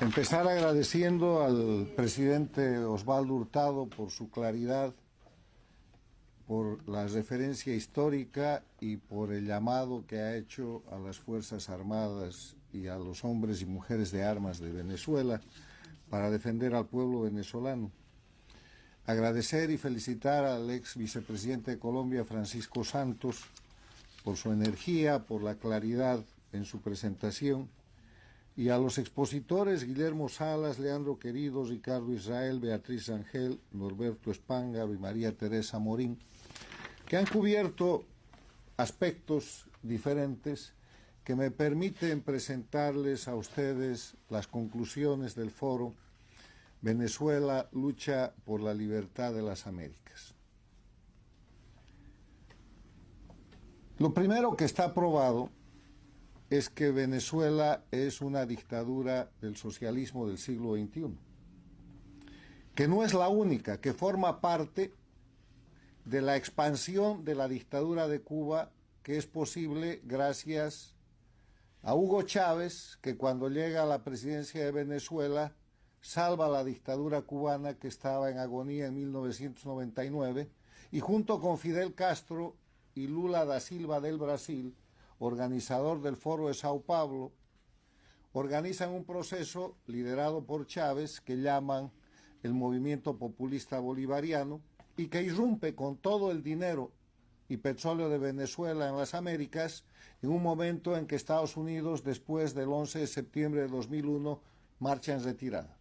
Empezar agradeciendo al presidente Osvaldo Hurtado por su claridad, por la referencia histórica y por el llamado que ha hecho a las Fuerzas Armadas y a los hombres y mujeres de armas de Venezuela para defender al pueblo venezolano. Agradecer y felicitar al ex vicepresidente de Colombia, Francisco Santos, por su energía, por la claridad en su presentación, y a los expositores Guillermo Salas, Leandro Querido, Ricardo Israel, Beatriz Rangel, Norberto Espángaro y María Teresa Morín, que han cubierto aspectos diferentes que me permiten presentarles a ustedes las conclusiones del foro Venezuela lucha por la libertad de las Américas. Lo primero que está probado es que Venezuela es una dictadura del socialismo del siglo XXI, que no es la única, que forma parte de la expansión de la dictadura de Cuba, que es posible gracias a Hugo Chávez, que cuando llega a la presidencia de Venezuela salva la dictadura cubana que estaba en agonía en 1999, y junto con Fidel Castro y Lula da Silva del Brasil, organizador del Foro de Sao Paulo, organizan un proceso liderado por Chávez que llaman el Movimiento Populista Bolivariano y que irrumpe con todo el dinero y petróleo de Venezuela en las Américas en un momento en que Estados Unidos, después del 11 de septiembre de 2001, marcha en retirada.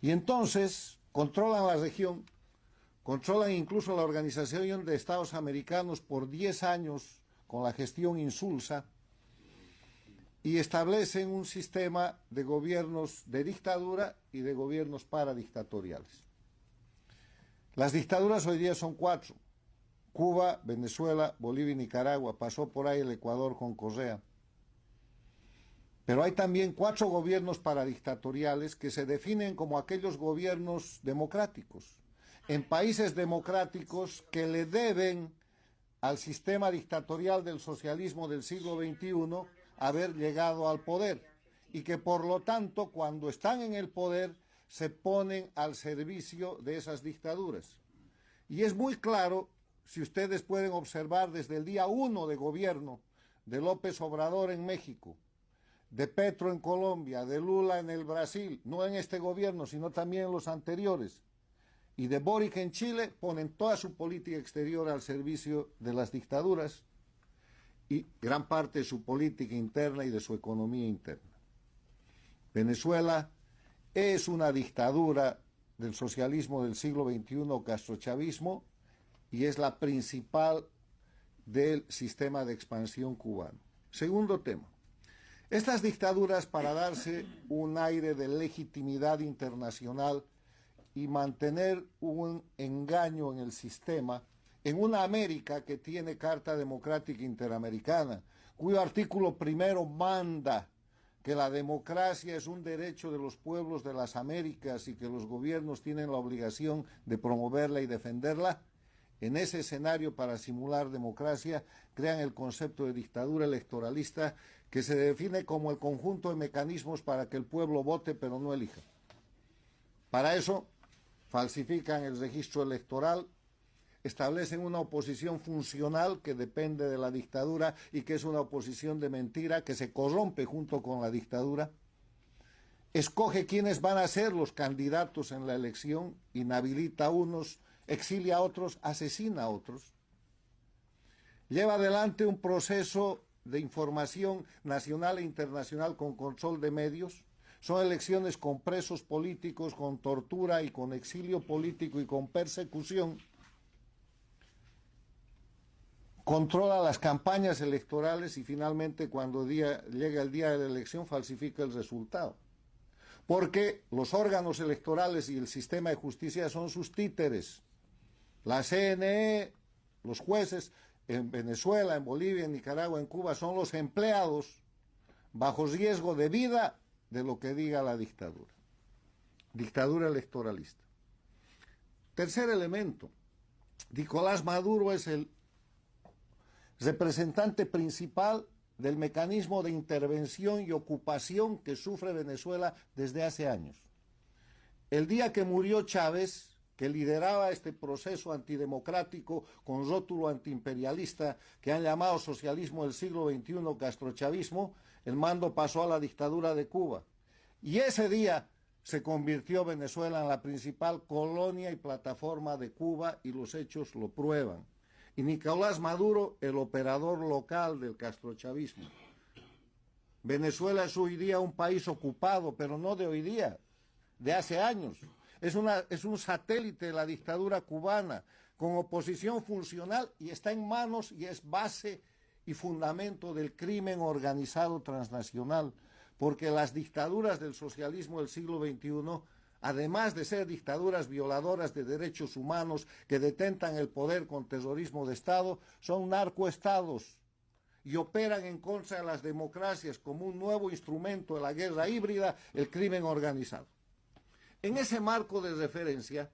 Y entonces controlan la región, controlan incluso la Organización de Estados Americanos por 10 años con la gestión insulsa, y establecen un sistema de gobiernos de dictadura y de gobiernos paradictatoriales. Las dictaduras hoy día son 4: Cuba, Venezuela, Bolivia y Nicaragua. Pasó por ahí el Ecuador con Correa. Pero hay también 4 gobiernos paradictatoriales que se definen como aquellos gobiernos democráticos, en países democráticos que le deben al sistema dictatorial del socialismo del siglo XXI haber llegado al poder, y que por lo tanto cuando están en el poder se ponen al servicio de esas dictaduras. Y es muy claro, si ustedes pueden observar desde el día 1 de gobierno de López Obrador en México, de Petro en Colombia, de Lula en el Brasil, no en este gobierno sino también en los anteriores, y de Boric en Chile, ponen toda su política exterior al servicio de las dictaduras y gran parte de su política interna y de su economía interna. Venezuela es una dictadura del socialismo del siglo XXI, castrochavismo, y es la principal del sistema de expansión cubano. Segundo tema. Estas dictaduras, para darse un aire de legitimidad internacional y mantener un engaño en el sistema, en una América que tiene Carta Democrática Interamericana, cuyo artículo primero manda que la democracia es un derecho de los pueblos de las Américas y que los gobiernos tienen la obligación de promoverla y defenderla. En ese escenario, para simular democracia, crean el concepto de dictadura electoralista, que se define como el conjunto de mecanismos para que el pueblo vote pero no elija. Para eso falsifican el registro electoral, establecen una oposición funcional que depende de la dictadura y que es una oposición de mentira que se corrompe junto con la dictadura, escoge quiénes van a ser los candidatos en la elección, inhabilita a unos, exilia a otros, asesina a otros, lleva adelante un proceso de información nacional e internacional con control de medios. Son elecciones con presos políticos, con tortura y con exilio político y con persecución. Controla las campañas electorales y finalmente cuando llega el día de la elección falsifica el resultado. Porque los órganos electorales y el sistema de justicia son sus títeres. La CNE, los jueces en Venezuela, en Bolivia, en Nicaragua, en Cuba son los empleados bajo riesgo de vida de lo que diga la dictadura. Dictadura electoralista. Tercer elemento. Nicolás Maduro es el representante principal del mecanismo de intervención y ocupación que sufre Venezuela desde hace años. El día que murió Chávez, que lideraba este proceso antidemocrático con rótulo antiimperialista que han llamado socialismo del siglo XXI, castrochavismo, el mando pasó a la dictadura de Cuba. Y ese día se convirtió Venezuela en la principal colonia y plataforma de Cuba, y los hechos lo prueban. Y Nicolás Maduro, el operador local del castrochavismo. Venezuela es hoy día un país ocupado, pero no de hoy día, de hace años. Es un satélite de la dictadura cubana, con oposición funcional, y está en manos y es base y fundamento del crimen organizado transnacional, porque las dictaduras del socialismo del siglo XXI, además de ser dictaduras violadoras de derechos humanos que detentan el poder con terrorismo de Estado, son narcoestados y operan en contra de las democracias como un nuevo instrumento de la guerra híbrida, el crimen organizado. En ese marco de referencia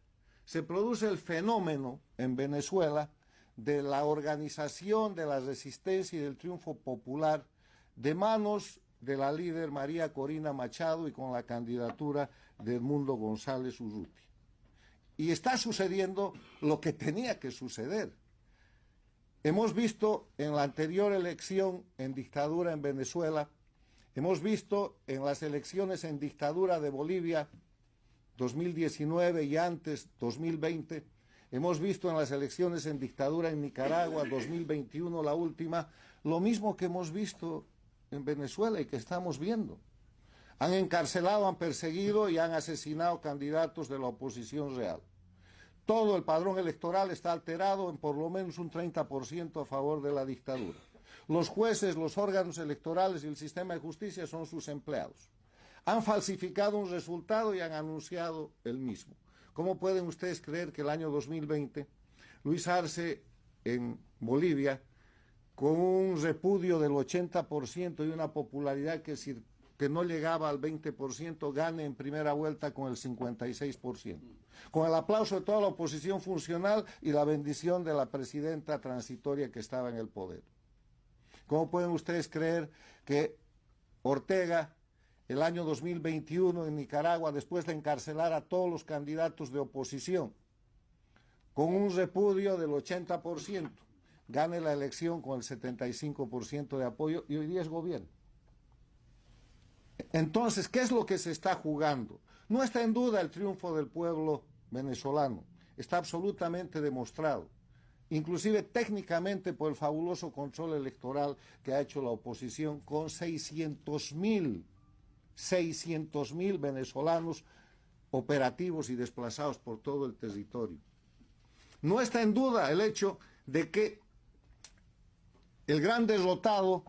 se produce el fenómeno en Venezuela de la organización de la resistencia y del triunfo popular de manos de la líder María Corina Machado y con la candidatura de Edmundo González Urrutia. Y está sucediendo lo que tenía que suceder. Hemos visto en la anterior elección en dictadura en Venezuela, hemos visto en las elecciones en dictadura de Bolivia 2019 y antes 2020, hemos visto en las elecciones en dictadura en Nicaragua 2021, la última, lo mismo que hemos visto en Venezuela y que estamos viendo. Han encarcelado, han perseguido y han asesinado candidatos de la oposición real. Todo el padrón electoral está alterado en por lo menos un 30% a favor de la dictadura. Los jueces, los órganos electorales y el sistema de justicia son sus empleados. Han falsificado un resultado y han anunciado el mismo. ¿Cómo pueden ustedes creer que el año 2020 Luis Arce en Bolivia, con un repudio del 80% y una popularidad que no llegaba al 20%, gane en primera vuelta con el 56%? Con el aplauso de toda la oposición funcional y la bendición de la presidenta transitoria que estaba en el poder. ¿Cómo pueden ustedes creer que Ortega, el año 2021 en Nicaragua, después de encarcelar a todos los candidatos de oposición, con un repudio del 80%, gane la elección con el 75% de apoyo y hoy día es gobierno? Entonces, ¿qué es lo que se está jugando? No está en duda el triunfo del pueblo venezolano, está absolutamente demostrado, inclusive técnicamente por el fabuloso control electoral que ha hecho la oposición con 600.000 venezolanos operativos y desplazados por todo el territorio. No está en duda el hecho de que el gran derrotado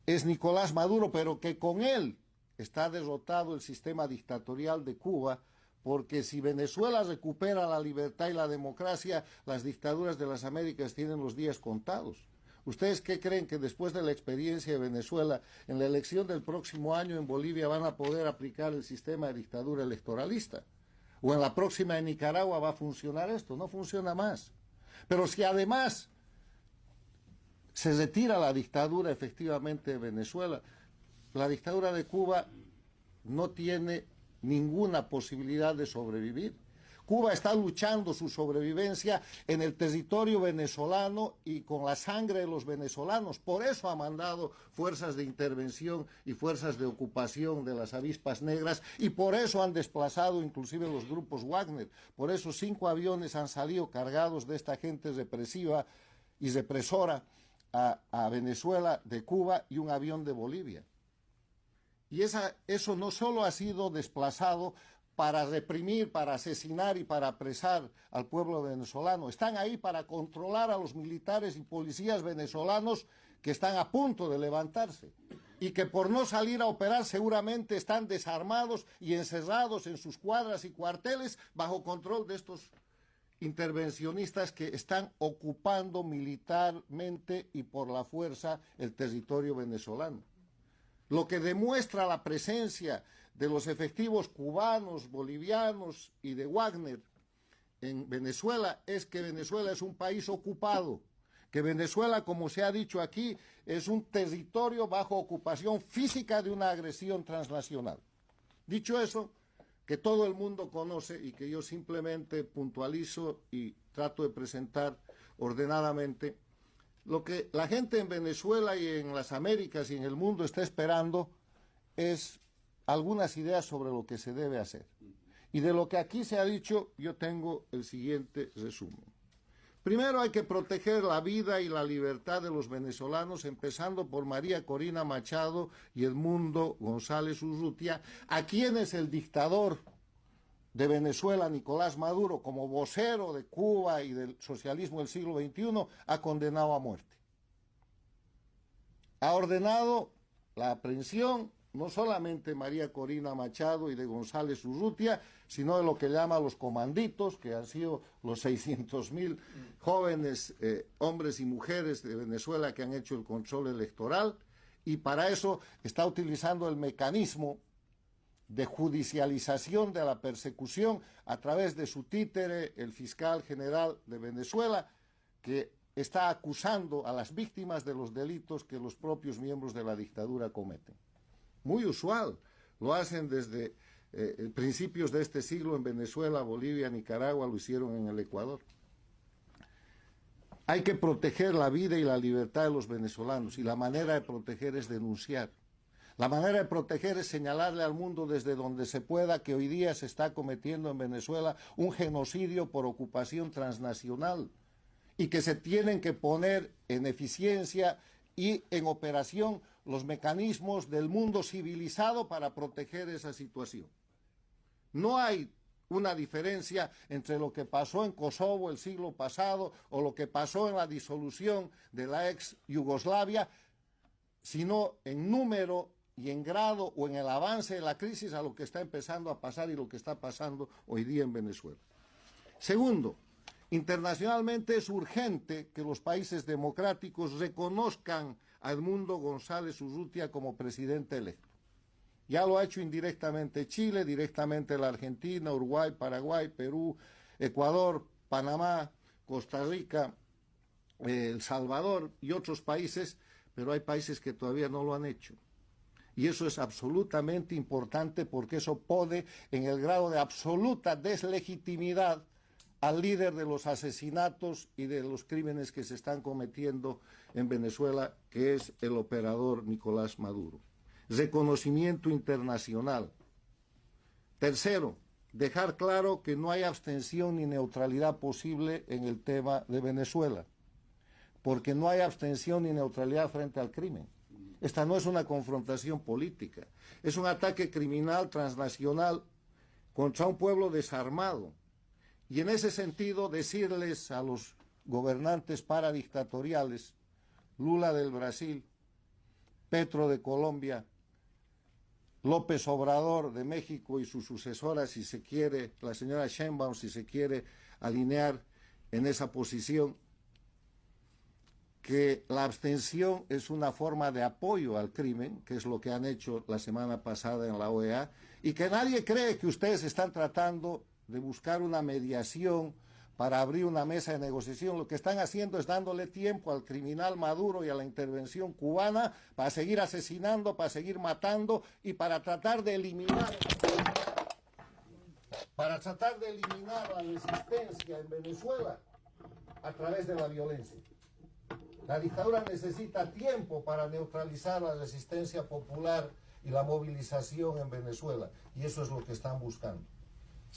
es Nicolás Maduro, pero que con él está derrotado el sistema dictatorial de Cuba, porque si Venezuela recupera la libertad y la democracia, las dictaduras de las Américas tienen los días contados. ¿Ustedes qué creen que después de la experiencia de Venezuela, en la elección del próximo año en Bolivia van a poder aplicar el sistema de dictadura electoralista? ¿O en la próxima en Nicaragua va a funcionar esto? No funciona más. Pero si además se retira la dictadura efectivamente de Venezuela, la dictadura de Cuba no tiene ninguna posibilidad de sobrevivir. Cuba está luchando su sobrevivencia en el territorio venezolano y con la sangre de los venezolanos. Por eso ha mandado fuerzas de intervención y fuerzas de ocupación de las avispas negras, y por eso han desplazado inclusive los grupos Wagner. Por eso 5 aviones han salido cargados de esta gente represiva y represora a Venezuela de Cuba, y un avión de Bolivia. Y eso no solo ha sido desplazado para reprimir, para asesinar y para apresar al pueblo venezolano. Están ahí para controlar a los militares y policías venezolanos que están a punto de levantarse y que por no salir a operar seguramente están desarmados y encerrados en sus cuadras y cuarteles bajo control de estos intervencionistas que están ocupando militarmente y por la fuerza el territorio venezolano. Lo que demuestra la presencia de los efectivos cubanos, bolivianos y de Wagner en Venezuela es que Venezuela es un país ocupado, que Venezuela, como se ha dicho aquí, es un territorio bajo ocupación física de una agresión transnacional. Dicho eso, que todo el mundo conoce y que yo simplemente puntualizo y trato de presentar ordenadamente, lo que la gente en Venezuela y en las Américas y en el mundo está esperando es algunas ideas sobre lo que se debe hacer. Y de lo que aquí se ha dicho, yo tengo el siguiente resumen. Primero hay que proteger la vida y la libertad de los venezolanos, empezando por María Corina Machado y Edmundo González Urrutia, a quienes el dictador de Venezuela, Nicolás Maduro, como vocero de Cuba y del socialismo del siglo XXI, ha condenado a muerte. Ha ordenado la aprehensión no solamente de María Corina Machado y de González Urrutia, sino de lo que llama los comanditos, que han sido los 600.000 jóvenes hombres y mujeres de Venezuela que han hecho el control electoral, y para eso está utilizando el mecanismo de judicialización de la persecución a través de su títere, el fiscal general de Venezuela, que está acusando a las víctimas de los delitos que los propios miembros de la dictadura cometen. Muy usual, lo hacen desde principios de este siglo en Venezuela, Bolivia, Nicaragua, lo hicieron en el Ecuador. Hay que proteger la vida y la libertad de los venezolanos, y la manera de proteger es denunciar. La manera de proteger es señalarle al mundo desde donde se pueda que hoy día se está cometiendo en Venezuela un genocidio por ocupación transnacional y que se tienen que poner en eficiencia y en operación los mecanismos del mundo civilizado para proteger esa situación. No hay una diferencia entre lo que pasó en Kosovo el siglo pasado o lo que pasó en la disolución de la ex Yugoslavia, sino en número y en grado o en el avance de la crisis a lo que está empezando a pasar y lo que está pasando hoy día en Venezuela. Segundo, internacionalmente es urgente que los países democráticos reconozcan a Edmundo González Urrutia como presidente electo. Ya lo ha hecho indirectamente Chile, directamente la Argentina, Uruguay, Paraguay, Perú, Ecuador, Panamá, Costa Rica, El Salvador y otros países, pero hay países que todavía no lo han hecho. Y eso es absolutamente importante porque eso pone en el grado de absoluta deslegitimidad al líder de los asesinatos y de los crímenes que se están cometiendo en Venezuela, que es el operador Nicolás Maduro. Reconocimiento internacional. Tercero, dejar claro que no hay abstención ni neutralidad posible en el tema de Venezuela, porque no hay abstención ni neutralidad frente al crimen. Esta no es una confrontación política, es un ataque criminal transnacional contra un pueblo desarmado. Y en ese sentido decirles a los gobernantes paradictatoriales, Lula del Brasil, Petro de Colombia, López Obrador de México y su sucesora, si se quiere, la señora Sheinbaum, si se quiere alinear en esa posición, que la abstención es una forma de apoyo al crimen, que es lo que han hecho la semana pasada en la OEA, y que nadie cree que ustedes están tratando de buscar una mediación para abrir una mesa de negociación. Lo que están haciendo es dándole tiempo al criminal Maduro y a la intervención cubana para seguir asesinando, para seguir matando y para tratar de eliminar la resistencia en Venezuela a través de la violencia. La dictadura necesita tiempo para neutralizar la resistencia popular y la movilización en Venezuela, y eso es lo que están buscando.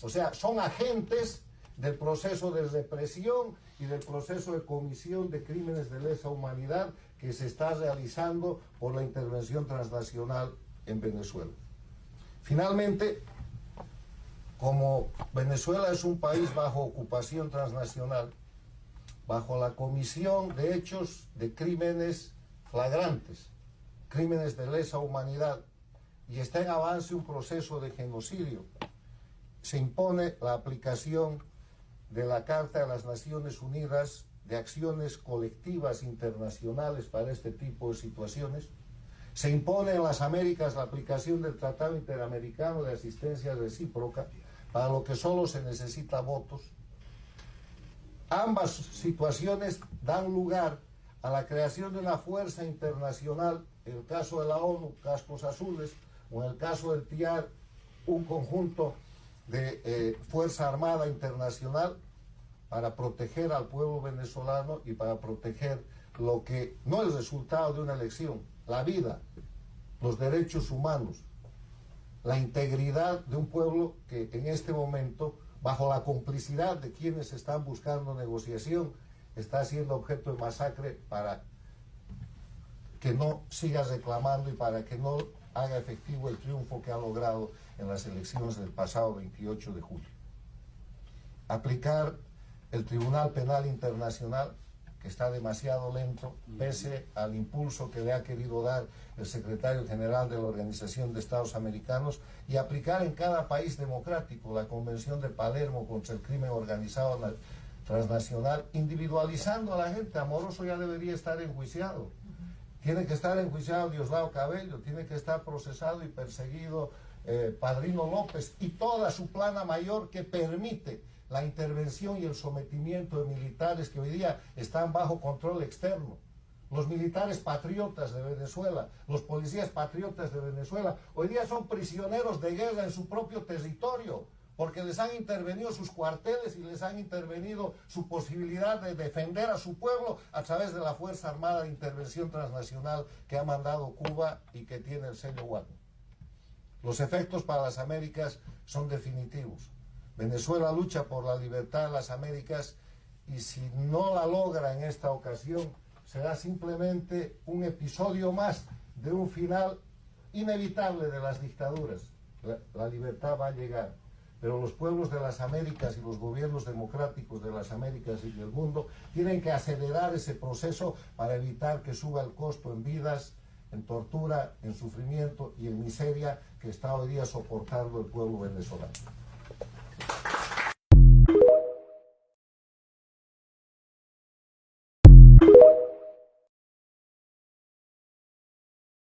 O sea, son agentes del proceso de represión y del proceso de comisión de crímenes de lesa humanidad que se está realizando por la intervención transnacional en Venezuela. Finalmente, como Venezuela es un país bajo ocupación transnacional, bajo la comisión de hechos de crímenes flagrantes, crímenes de lesa humanidad, y está en avance un proceso de genocidio, se impone la aplicación de la Carta de las Naciones Unidas de acciones colectivas internacionales para este tipo de situaciones. Se impone en las Américas la aplicación del Tratado Interamericano de Asistencia Recíproca, para lo que solo se necesita votos. ambas situaciones dan lugar a la creación de una fuerza internacional, en el caso de la ONU, cascos azules, o en el caso del TIAR, un conjunto de Fuerza Armada Internacional para proteger al pueblo venezolano y para proteger lo que no es el resultado de una elección, la vida, los derechos humanos, la integridad de un pueblo que en este momento, bajo la complicidad de quienes están buscando negociación, está siendo objeto de masacre para que no siga reclamando y para que no haga efectivo el triunfo que ha logrado en las elecciones del pasado 28 de julio. Aplicar el Tribunal Penal Internacional, que está demasiado lento, pese al impulso que le ha querido dar el secretario general de la Organización de Estados Americanos, y aplicar en cada país democrático la Convención de Palermo contra el crimen organizado transnacional, individualizando a la gente. Amoroso ya debería estar enjuiciado. Tiene que estar enjuiciado Diosdado Cabello, tiene que estar procesado y perseguido Padrino López y toda su plana mayor que permite la intervención y el sometimiento de militares que hoy día están bajo control externo. Los militares patriotas de Venezuela, los policías patriotas de Venezuela, hoy día son prisioneros de guerra en su propio territorio, porque les han intervenido sus cuarteles y les han intervenido su posibilidad de defender a su pueblo a través de la Fuerza Armada de Intervención Transnacional que ha mandado Cuba y que tiene el sello Wagner. Los efectos para las Américas son definitivos. Venezuela lucha por la libertad de las Américas y si no la logra en esta ocasión, será simplemente un episodio más de un final inevitable de las dictaduras. La libertad va a llegar, pero los pueblos de las Américas y los gobiernos democráticos de las Américas y del mundo tienen que acelerar ese proceso para evitar que suba el costo en vidas, en tortura, en sufrimiento y en miseria que está hoy día soportando el pueblo venezolano.